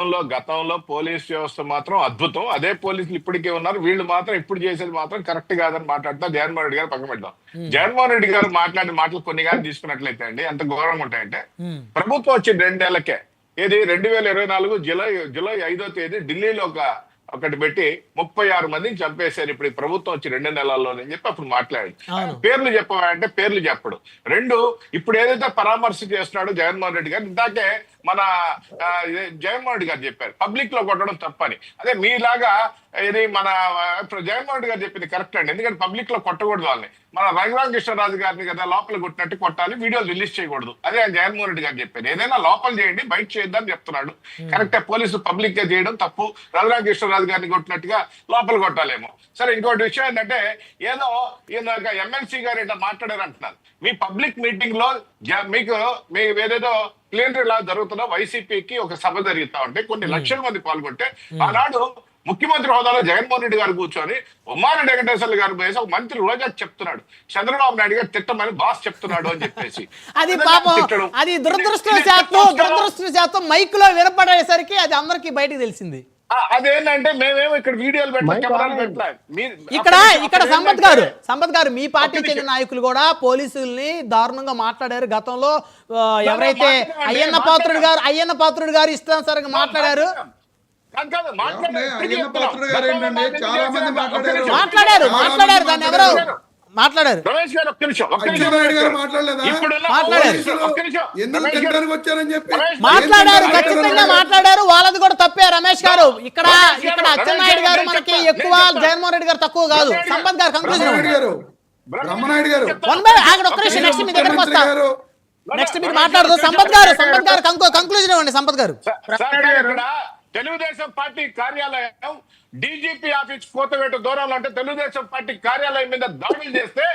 గతంలో పోలీస్ వ్యవస్థ మాత్రం అద్భుతం. అదే పోలీసులు ఇప్పటికే ఉన్నారు. వీళ్ళు మాత్రం ఇప్పుడు చేసేది మాత్రం కరెక్ట్ కాదని మాట్లాడుతా జగన్మోహన్ రెడ్డి గారు పక్కన పెడతాం. జగన్మోహన్ రెడ్డి గారు మాట్లాడిన మాటలు కొన్ని కానీ తీసుకున్నట్లయితే అండి ఎంత ఘోరంగా ఉంటాయంటే, ప్రభుత్వం వచ్చి 2 నెలలకే ఏది 2024 జూలై 5వ తేదీ ఢిల్లీలో ఒకటి పెట్టి 36 మందిని చంపేశారు ఇప్పుడు ఈ ప్రభుత్వం వచ్చి 2 నెలల్లోనని చెప్పి అప్పుడు మాట్లాడి పేర్లు చెప్పాలంటే పేర్లు చెప్పడు. 2 ఇప్పుడు ఏదైతే పరామర్శ చేస్తున్నాడో జగన్మోహన్ రెడ్డి గారు, ఇందాకే మన జగన్మోహన్ రెడ్డి గారు చెప్పారు పబ్లిక్ లో కొట్టడం తప్పని. అదే మీలాగా ఇది మన జగన్మోహన్ రెడ్డి గారు చెప్పింది కరెక్ట్ అండి. ఎందుకంటే పబ్లిక్ లో కొట్టకూడదు వాళ్ళని. మన రఘురామకృష్ణరాజు గారిని కదా లోపల కొట్టినట్టు కొట్టాలి, వీడియోలు రిలీజ్ చేయకూడదు. అదే జగన్మోహన్ రెడ్డి గారు చెప్పారు. ఏదైనా లోపల చేయండి, బయట చేయొద్దని చెప్తున్నాడు. కరెక్టే, పోలీసులు పబ్లిక్ గా చేయడం తప్పు. రఘురామకృష్ణరాజు గారిని కొట్టినట్టుగా లోపల కొట్టాలేమో. సరే, ఇంకోటి విషయం ఏంటంటే, ఏదో ఈయన ఎమ్మెల్సీ గారు ఇట్లా మాట్లాడారు అంటున్నారు. మీ పబ్లిక్ మీటింగ్ లో మీకు ఏదేదో ప్లేనరీ లా జరుగుతున్న వైసీపీకి ఒక సభ జరుగుతా ఉంటే కొన్ని లక్షల మంది పాల్గొంటే, ఆనాడు ముఖ్యమంత్రి హోదాలో జగన్మోహన్ రెడ్డి గారు కూర్చొని ఉమ్మారెడ్డి వెంకటేశ్వర్లు గారు పోయేసి ఒక మంత్రి రోజా చెప్తున్నాడు, చంద్రబాబు నాయుడు గారు తిట్టమని బాస్ చెప్తున్నాడు అని చెప్పేసి. అది పాపం, అది దురదృష్టవశాత్తు మైక్ లో వినపడేసరికి అది అందరికి బయటకు తెలిసింది. అదేంటంటే మేమేమో ఇక్కడ వీడియోలు ఇక్కడ సంపత్ గారు మీ పార్టీ చెందిన నాయకులు కూడా పోలీసుల్ని దారుణంగా మాట్లాడారు. గతంలో ఎవరైతే అయ్యన్న పాత్రుడు గారు ఇష్టానుసారంగా మాట్లాడారు. దాన్ని ఎవరు మాట్లాడారు? రమేష్ గారు ఒక్క నిమిషం మాట్లాడారు, ఖచ్చితంగా మాట్లాడారు. వాళ్ళది కూడా తప్పే రమేష్ గారు. ఇక్కడ అచ్చెన్నాయుడు గారు మనకి ఎక్కువ, జగన్మోహన్ రెడ్డి గారు తక్కువ కాదు. సంపత్ గారు కంక్లూజన్ నెక్స్ట్ మీ దగ్గరకు వస్తా. నెక్స్ట్ మీరు మాట్లాడదు. సంపత్ గారు కంక్లూజన్ ఇవ్వండి. సంపత్ గారు, తెలుగుదేశం పార్టీ కార్యాలయం డీజీపీ ఆఫీస్ కోతవేట దూరంలో అంటే తెలుగుదేశం పార్టీ కార్యాలయం మీద దాడులు చేస్తే,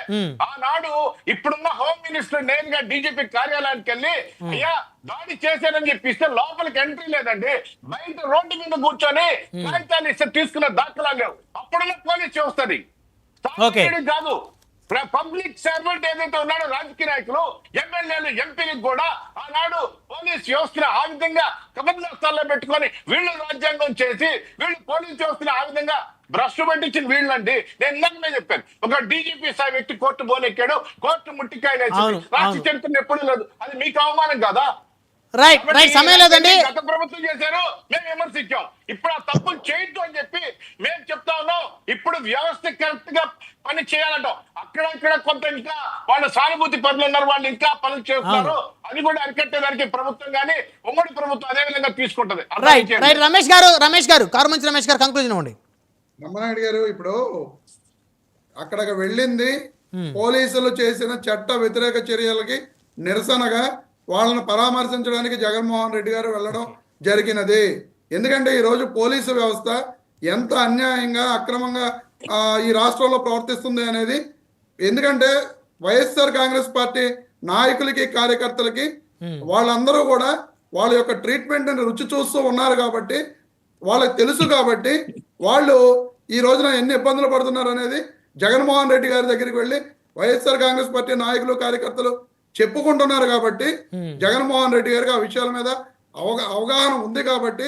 ఆనాడు ఇప్పుడున్న హోమ్ మినిస్టర్ నేరుగా డీజీపీ కార్యాలయానికి వెళ్ళి అయ్యా దాడి చేశానని చెప్పిస్తే లోపలికి ఎంట్రీ లేదండి. బయట రోడ్డు మీద కూర్చొని కాగితాలు ఇస్తే తీసుకున్న దాఖలాలు లేవు. అప్పుడున్న పోలీస్ వ్యవస్థది కాదు. పబ్లిక్ సర్వెంట్ ఏదైతే ఉన్నాడో రాజకీయ నాయకులు, ఎమ్మెల్యేలు, ఎంపీలకు కూడా ఆనాడు పోలీస్ వ్యవస్థను ఆ విధంగా కబంధస్థాల్లో పెట్టుకొని వీళ్ళు రాజ్యాంగం చేసి వీళ్ళు పోలీస్ వ్యవస్థను ఆ విధంగా భ్రష్టు పట్టించిన వీళ్ళండి. నేను ఇందాకనే చెప్పాను, ఒక డీజీపీ స్థాయి వ్యక్తి కోర్టు బోనెక్కాడు, కోర్టు ముట్టికాయలు రాష్ట్ర చరిత్ర ఎప్పుడు లేదు. అది మీకు అవమానం కాదా? సమయం లేదండి. గత ప్రభుత్వం చేశారు, మేము విమర్శించాం. ఇప్పుడు ఆ తప్పులు చేయొద్దు అని చెప్పి మేము చెప్తా ఉన్నాం. ఇప్పుడు వ్యవస్థ కరెక్ట్ గా పని చేయాలంటాం. అక్కడ కొంత ఇంకా వాళ్ళ సానుభూతి పనులు ఉన్నారు, వాళ్ళు ఇంకా పనులు చేస్తున్నారు. అది కూడా అరికట్టేదానికి ప్రభుత్వం కానీ ఉమ్మడి ప్రభుత్వం అదే విధంగా తీసుకుంటది. రమేష్ గారు కంక్లూజన్ ఇవ్వండి. రమణాయుడు గారు, ఇప్పుడు అక్కడికి వెళ్ళింది పోలీసులు చేసిన చట్ట వ్యతిరేక చర్యలకి నిరసనగా వాళ్ళని పరామర్శించడానికి జగన్మోహన్ రెడ్డి గారు వెళ్ళడం జరిగినది. ఎందుకంటే ఈరోజు పోలీసు వ్యవస్థ ఎంత అన్యాయంగా అక్రమంగా ఈ రాష్ట్రంలో ప్రవర్తిస్తుంది అనేది, ఎందుకంటే వైఎస్ఆర్ కాంగ్రెస్ పార్టీ నాయకులకి కార్యకర్తలకి వాళ్ళందరూ కూడా వాళ్ళ యొక్క ట్రీట్మెంట్ రుచి చూస్తూ ఉన్నారు కాబట్టి, వాళ్ళకి తెలుసు కాబట్టి వాళ్ళు ఈ రోజున ఎన్ని ఇబ్బందులు పడుతున్నారు అనేది జగన్మోహన్ రెడ్డి గారి దగ్గరికి వెళ్ళి వైఎస్ఆర్ కాంగ్రెస్ పార్టీ నాయకులు కార్యకర్తలు చెప్పుకుంటున్నారు కాబట్టి, జగన్మోహన్ రెడ్డి గారికి ఆ విషయాల మీద అవగాహన ఉంది కాబట్టి